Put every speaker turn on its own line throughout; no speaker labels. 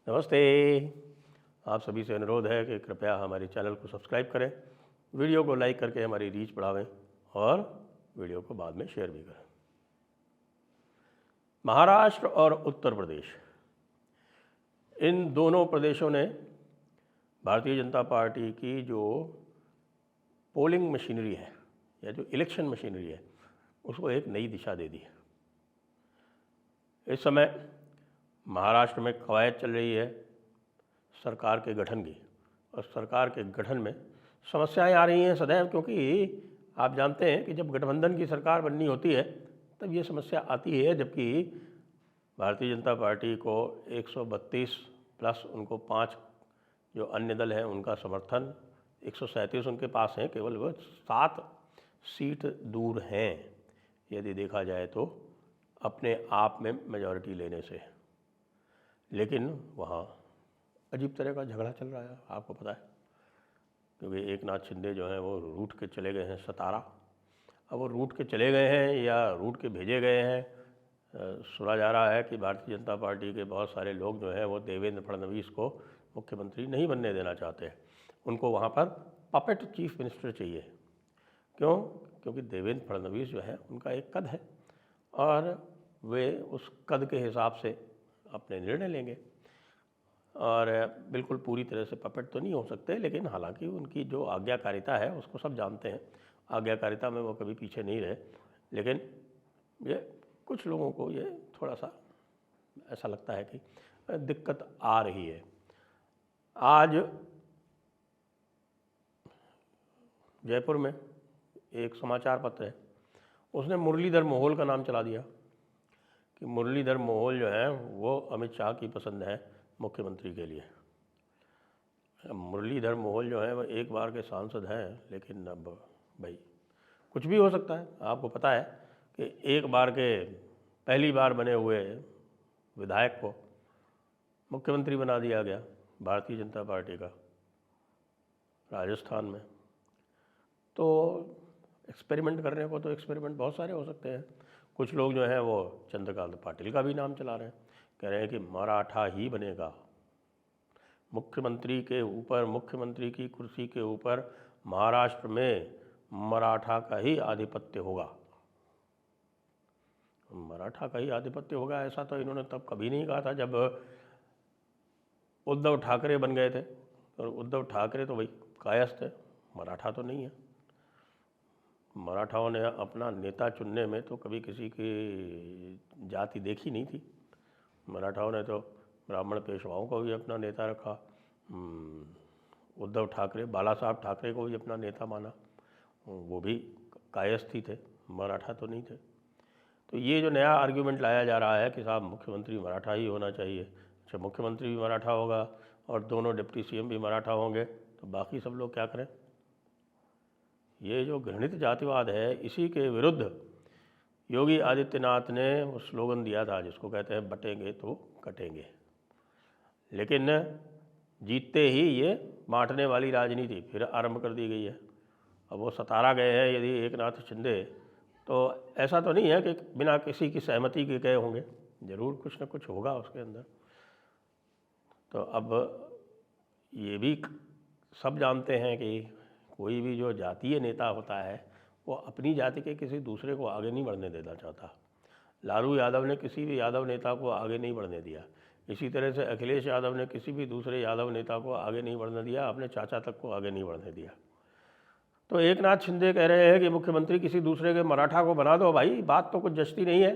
नमस्ते। आप सभी से अनुरोध है कि कृपया हमारे चैनल को सब्सक्राइब करें, वीडियो को लाइक करके हमारी रीच बढ़ावें और वीडियो को बाद में शेयर भी करें। महाराष्ट्र और उत्तर प्रदेश, इन दोनों प्रदेशों ने भारतीय जनता पार्टी की जो पोलिंग मशीनरी है या जो इलेक्शन मशीनरी है उसको एक नई दिशा दे दी है। इस समय महाराष्ट्र में कवायद चल रही है सरकार के गठन की, और सरकार के गठन में समस्याएं आ रही हैं सदैव, क्योंकि आप जानते हैं कि जब गठबंधन की सरकार बननी होती है तब ये समस्या आती है, जबकि भारतीय जनता पार्टी को 132 प्लस उनको 5 जो अन्य दल हैं उनका समर्थन, 137 उनके पास हैं, केवल वो 7 सीट दूर हैं यदि देखा जाए तो अपने आप में मेजॉरिटी लेने से। लेकिन वहाँ अजीब तरह का झगड़ा चल रहा है, आपको पता है, क्योंकि एकनाथ शिंदे जो हैं वो रूठ के चले गए हैं सतारा। अब वो रूठ के चले गए हैं या रूठ के भेजे गए हैं, सुना जा रहा है कि भारतीय जनता पार्टी के बहुत सारे लोग जो हैं वो देवेंद्र फडणवीस को मुख्यमंत्री नहीं बनने देना चाहते हैं। उनको वहाँ पर पपेट चीफ मिनिस्टर चाहिए। क्यों? क्योंकि देवेंद्र फडणवीस जो है उनका एक कद है और वे उस कद के हिसाब से अपने निर्णय लेंगे, और बिल्कुल पूरी तरह से पपेट तो नहीं हो सकते, लेकिन हालांकि उनकी जो आज्ञाकारिता है उसको सब जानते हैं, आज्ञाकारिता में वो कभी पीछे नहीं रहे। लेकिन ये कुछ लोगों को ये थोड़ा सा ऐसा लगता है कि दिक्कत आ रही है। आज जयपुर में एक समाचार पत्र है, उसने मुरलीधर मोहोल का नाम चला दिया कि मुरलीधर मोहोल जो है वो अमित शाह की पसंद है मुख्यमंत्री के लिए। मुरलीधर मोहोल जो है वो एक बार के सांसद हैं, लेकिन अब भाई कुछ भी हो सकता है। आपको पता है कि एक बार के पहली बार बने हुए विधायक को मुख्यमंत्री बना दिया गया भारतीय जनता पार्टी का राजस्थान में। तो एक्सपेरिमेंट करने को तो एक्सपेरिमेंट बहुत सारे हो सकते हैं। कुछ लोग जो हैं वो चंद्रकांत पाटिल का भी नाम चला रहे हैं, कह रहे हैं कि मराठा ही बनेगा मुख्यमंत्री के ऊपर, मुख्यमंत्री की कुर्सी के ऊपर महाराष्ट्र में मराठा का ही आधिपत्य होगा। मराठा का ही आधिपत्य होगा ऐसा तो इन्होंने तब कभी नहीं कहा था जब उद्धव ठाकरे बन गए थे, और उद्धव ठाकरे तो भाई कायस्थ है, मराठा तो नहीं है। मराठाओं ने अपना नेता चुनने में तो कभी किसी की जाति देखी नहीं थी। मराठाओं ने तो ब्राह्मण पेशवाओं को भी अपना नेता रखा, उद्धव ठाकरे, बाला साहब ठाकरे को भी अपना नेता माना, वो भी कायस्थ ही थे, मराठा तो नहीं थे। तो ये जो नया आर्ग्यूमेंट लाया जा रहा है कि साहब मुख्यमंत्री मराठा ही होना चाहिए, अच्छा मुख्यमंत्री भी मराठा होगा और दोनों डिप्टी सीएम भी मराठा होंगे, तो बाकी सब लोग क्या करें? ये जो घृणित जातिवाद है, इसी के विरुद्ध योगी आदित्यनाथ ने वो स्लोगन दिया था जिसको कहते हैं बटेंगे तो कटेंगे। लेकिन जीतते ही ये बांटने वाली राजनीति फिर आरंभ कर दी गई है। अब वो सतारा गए हैं यदि एकनाथ शिंदे, तो ऐसा तो नहीं है कि बिना किसी की सहमति के गए होंगे, ज़रूर कुछ ना कुछ होगा उसके अंदर। तो अब ये भी सब जानते हैं कि कोई भी जो जातीय नेता होता है वो अपनी जाति के किसी दूसरे को आगे नहीं बढ़ने देना चाहता। लालू यादव ने किसी भी यादव नेता को आगे नहीं बढ़ने दिया, इसी तरह से अखिलेश यादव ने किसी भी दूसरे यादव नेता को आगे नहीं बढ़ने दिया, अपने चाचा तक को आगे नहीं बढ़ने दिया। तो एकनाथ शिंदे कह रहे हैं कि मुख्यमंत्री किसी दूसरे के मराठा को बना दो। भाई बात तो कुछ जचती नहीं है,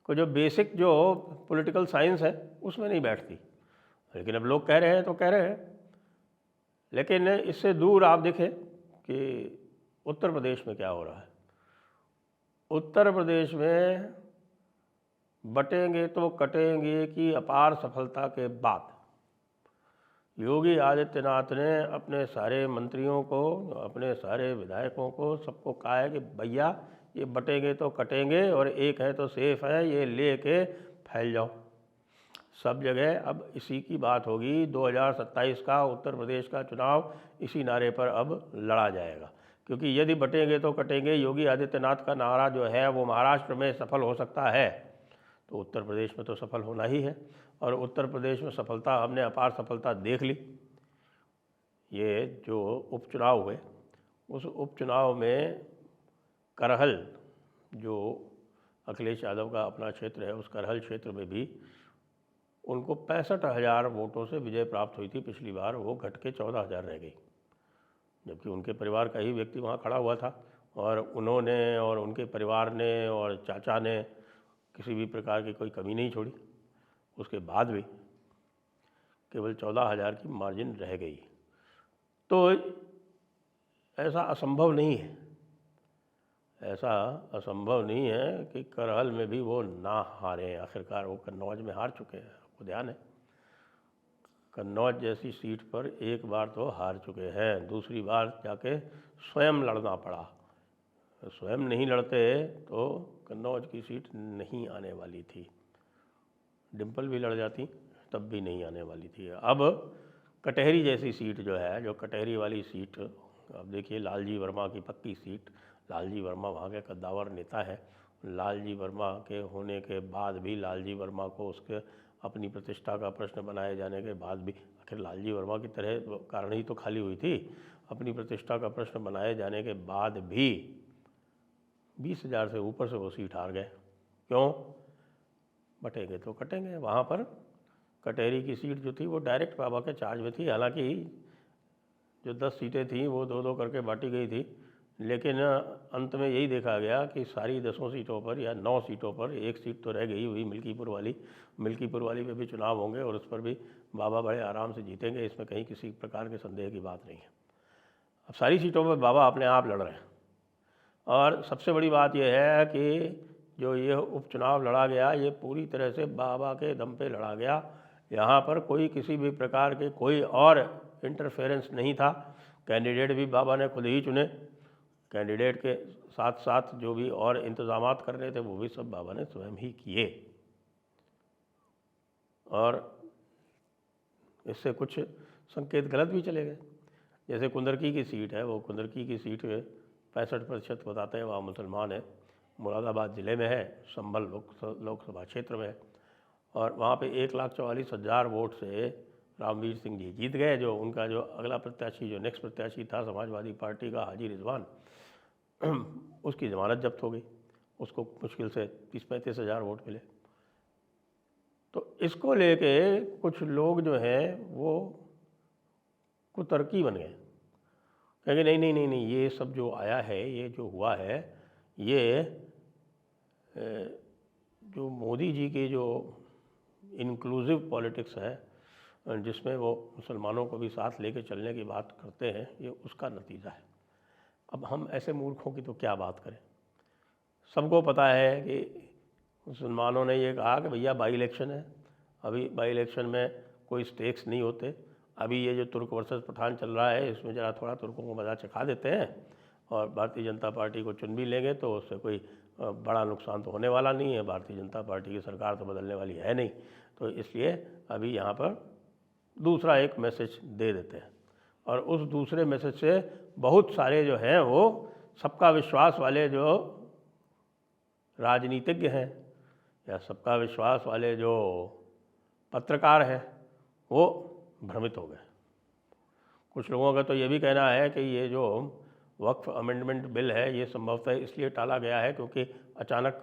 को जो बेसिक जो पॉलिटिकल साइंस है उसमें नहीं बैठती। लेकिन अब लोग कह रहे हैं तो कह रहे हैं। लेकिन इससे दूर आप देखें कि उत्तर प्रदेश में क्या हो रहा है। उत्तर प्रदेश में बटेंगे तो कटेंगे की अपार सफलता के बाद योगी आदित्यनाथ ने अपने सारे मंत्रियों को, अपने सारे विधायकों को, सबको कहा है कि भैया ये बटेंगे तो कटेंगे और एक है तो सेफ है, ये लेके फैल जाओ सब जगह। अब इसी की बात होगी। 2027 का उत्तर प्रदेश का चुनाव इसी नारे पर अब लड़ा जाएगा, क्योंकि यदि बटेंगे तो कटेंगे योगी आदित्यनाथ का नारा जो है वो महाराष्ट्र में सफल हो सकता है तो उत्तर प्रदेश में तो सफल होना ही है। और उत्तर प्रदेश में सफलता, हमने अपार सफलता देख ली। ये जो उपचुनाव हुए, उस उपचुनाव में करहल, जो अखिलेश यादव का अपना क्षेत्र है, उस करहल क्षेत्र में भी उनको 65,000 वोटों से विजय प्राप्त हुई थी। पिछली बार वो घट के 14,000 रह गई, जबकि उनके परिवार का ही व्यक्ति वहाँ खड़ा हुआ था और उन्होंने और उनके परिवार ने और चाचा ने किसी भी प्रकार की कोई कमी नहीं छोड़ी। उसके बाद भी केवल 14,000 की मार्जिन रह गई। तो ऐसा असंभव नहीं है, ऐसा असंभव नहीं है कि करहल में भी वो ना हारें। आखिरकार वो कन्नौज में हार चुके हैं, आपको ध्यान है। कन्नौज जैसी सीट पर एक बार तो हार चुके हैं, दूसरी बार जाके स्वयं लड़ना पड़ा। स्वयं नहीं लड़ते तो कन्नौज की सीट नहीं आने वाली थी। डिम्पल भी लड़ जाती तब भी नहीं आने वाली थी। अब कटहरी जैसी सीट जो है, जो कटहरी वाली सीट, अब देखिए लालजी वर्मा की पक्की सीट। लालजी वर्मा वहाँ के कद्दावर नेता है। लालजी वर्मा के होने के बाद भी, लालजी वर्मा को उसके अपनी प्रतिष्ठा का प्रश्न बनाए जाने के बाद भी, आखिर लालजी वर्मा की तरह कारण ही तो खाली हुई थी, अपनी प्रतिष्ठा का प्रश्न बनाए जाने के बाद भी 20,000 से ऊपर से वो सीट हार गए। क्यों? बटेंगे तो कटेंगे। वहाँ पर कटहरी की सीट जो थी वो डायरेक्ट बाबा के चार्ज में थी। हालांकि जो 10 सीटें थीं वो 2-2 करके बांटी गई थी, लेकिन अंत में यही देखा गया कि सारी 10 सीटों पर या 9 सीटों पर एक सीट तो रह गई हुई, मिल्कीपुर वाली। मिल्कीपुर वाली पे भी चुनाव होंगे और उस पर भी बाबा बड़े आराम से जीतेंगे, इसमें कहीं किसी प्रकार के संदेह की बात नहीं है। अब सारी सीटों पर बाबा अपने आप लड़ रहे हैं। और सबसे बड़ी बात यह है कि जो ये उपचुनाव लड़ा गया, ये पूरी तरह से बाबा के दम पे लड़ा गया। यहाँ पर कोई किसी भी प्रकार के कोई और इंटरफेरेंस नहीं था। कैंडिडेट भी बाबा ने खुद ही चुने। कैंडिडेट के साथ साथ जो भी और इंतजामात कर रहे थे वो भी सब बाबा ने स्वयं ही किए। और इससे कुछ संकेत गलत भी चले गए। जैसे कुंदरकी की सीट है, वो कुंदरकी की सीट 65% बताते हैं वहाँ मुसलमान है। मुरादाबाद ज़िले में है, संभल लोकसभा क्षेत्र में है। और वहाँ पे 1,44,000 वोट से रामवीर सिंह जी जीत गए। जो उनका जो अगला प्रत्याशी, जो नेक्स्ट प्रत्याशी था समाजवादी पार्टी का हाजी रिजवान, उसकी ज़मानत जब्त हो गई। उसको मुश्किल से 30-35,000 वोट मिले। तो इसको लेके कुछ लोग जो हैं वो कुतर्की बन गए, कहेंगे नहीं नहीं नहीं नहीं, ये सब जो आया है, ये जो हुआ है, ये जो मोदी जी की जो इंक्लूसिव पॉलिटिक्स है, जिसमें वो मुसलमानों को भी साथ लेके चलने की बात करते हैं, ये उसका नतीजा है। अब हम ऐसे मूर्खों की तो क्या बात करें। सबको पता है कि मुसलमानों ने ये कहा कि भैया बाई इलेक्शन है, अभी बाई इलेक्शन में कोई स्टेक्स नहीं होते। अभी ये जो तुर्क वर्सेस पठान चल रहा है, इसमें ज़रा थोड़ा तुर्कों को मज़ा चखा देते हैं और भारतीय जनता पार्टी को चुन भी लेंगे तो उससे कोई बड़ा नुकसान तो होने वाला नहीं है। भारतीय जनता पार्टी की सरकार तो बदलने वाली है नहीं, तो इसलिए अभी यहाँ पर दूसरा एक मैसेज दे देते हैं। और उस दूसरे मैसेज से बहुत सारे जो हैं वो सबका विश्वास वाले जो राजनीतिज्ञ हैं या सबका विश्वास वाले जो पत्रकार हैं वो भ्रमित हो गए। कुछ लोगों का तो ये भी कहना है कि ये जो वक्फ अमेंडमेंट बिल है, ये संभवतः इसलिए टाला गया है क्योंकि अचानक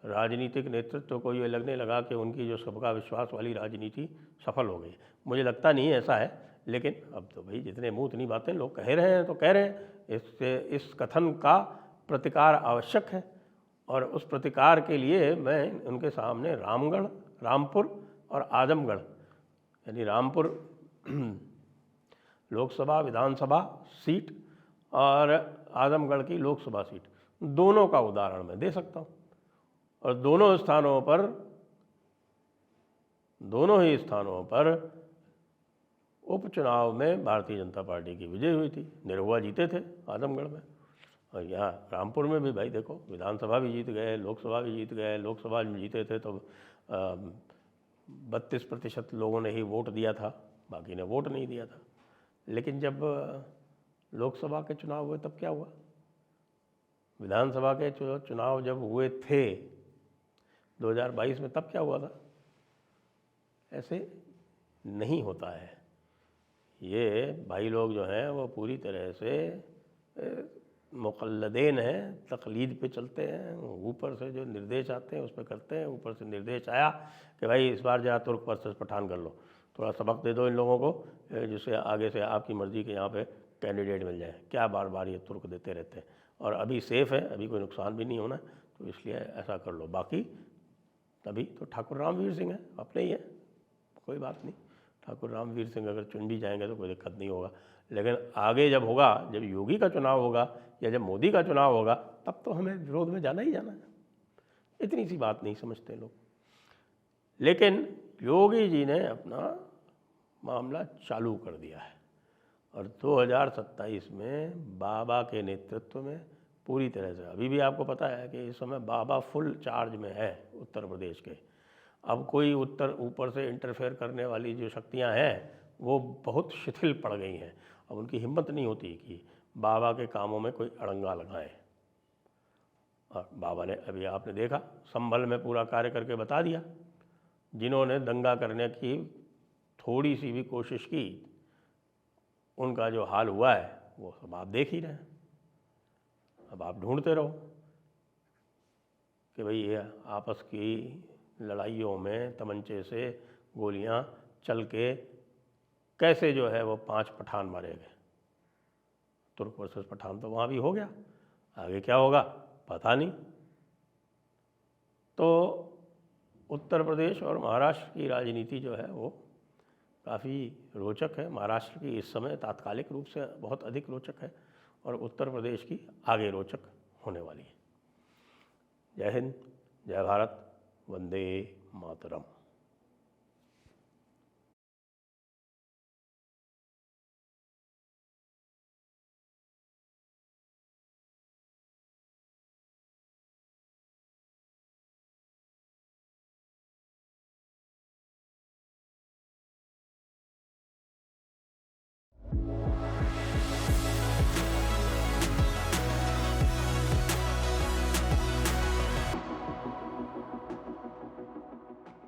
राजनीतिक नेतृत्व को ये लगने लगा कि उनकी जो सबका विश्वास वाली राजनीति सफल हो गई। मुझे लगता नहीं ऐसा है, लेकिन अब तो भाई जितने मुँह उतनी बातें, लोग कह रहे हैं तो कह रहे हैं। इस कथन का प्रतिकार आवश्यक है और उस प्रतिकार के लिए मैं उनके सामने रामगढ़, रामपुर और आजमगढ़, यानी रामपुर लोकसभा विधानसभा सीट और आजमगढ़ की लोकसभा सीट, दोनों का उदाहरण मैं दे सकता हूँ। और दोनों ही स्थानों पर उपचुनाव में भारतीय जनता पार्टी की विजय हुई थी। निरहुआ जीते थे आजमगढ़ में, और यहाँ रामपुर में भी भाई देखो, विधानसभा भी जीत गए, लोकसभा भी जीत गए। लोकसभा में जीते थे तो 32% लोगों ने ही वोट दिया था, बाकी ने वोट नहीं दिया था। लेकिन जब लोकसभा के चुनाव हुए तब क्या हुआ? विधानसभा के चुनाव जब हुए थे 2022 में, तब क्या हुआ था? ऐसे नहीं होता है। ये भाई लोग जो हैं वो पूरी तरह से मुक़ल्लिदीन हैं, तक़लीद पे चलते हैं, ऊपर से जो निर्देश आते हैं उस पर करते हैं। ऊपर से निर्देश आया कि भाई इस बार जरा तुर्क वर्सेस पठान कर लो, थोड़ा सबक दे दो इन लोगों को, जिससे आगे से आपकी मर्ज़ी के यहाँ पे कैंडिडेट मिल जाए। क्या बार बार ये तुर्क देते रहते हैं, और अभी सेफ़ है, अभी कोई नुकसान भी नहीं होना, तो इसलिए ऐसा कर लो। बाकी अभी तो ठाकुर रामवीर सिंह है, अपने ही है, कोई बात नहीं। ठाकुर रामवीर सिंह अगर चुन भी जाएंगे तो कोई दिक्कत नहीं होगा, लेकिन आगे जब होगा, जब योगी का चुनाव होगा या जब मोदी का चुनाव होगा, तब तो हमें विरोध में जाना ही जाना है। इतनी सी बात नहीं समझते लोग। लेकिन योगी जी ने अपना मामला चालू कर दिया है, और 2027 में बाबा के नेतृत्व में पूरी तरह से, अभी भी आपको पता है कि इस समय बाबा फुल चार्ज में है उत्तर प्रदेश के। अब कोई ऊपर से इंटरफेयर करने वाली जो शक्तियां हैं वो बहुत शिथिल पड़ गई हैं। अब उनकी हिम्मत नहीं होती कि बाबा के कामों में कोई अड़ंगा लगाएं। और बाबा ने, अभी आपने देखा, संभल में पूरा कार्य करके बता दिया। जिन्होंने दंगा करने की थोड़ी सी भी कोशिश की, उनका जो हाल हुआ है वो सब आप देख ही रहे हैं। अब आप ढूंढते रहो कि भाई ये आपस की लड़ाइयों में तमंचे से गोलियां चल के कैसे जो है वो 5 पठान मारे गए। तुर्क वर्सेस पठान तो वहाँ भी हो गया, आगे क्या होगा पता नहीं। तो उत्तर प्रदेश और महाराष्ट्र की राजनीति जो है वो काफ़ी रोचक है। महाराष्ट्र की इस समय तात्कालिक रूप से बहुत अधिक रोचक है, और उत्तर प्रदेश की आगे रोचक होने वाली है। जय हिंद, जय भारत, वंदे मातरम।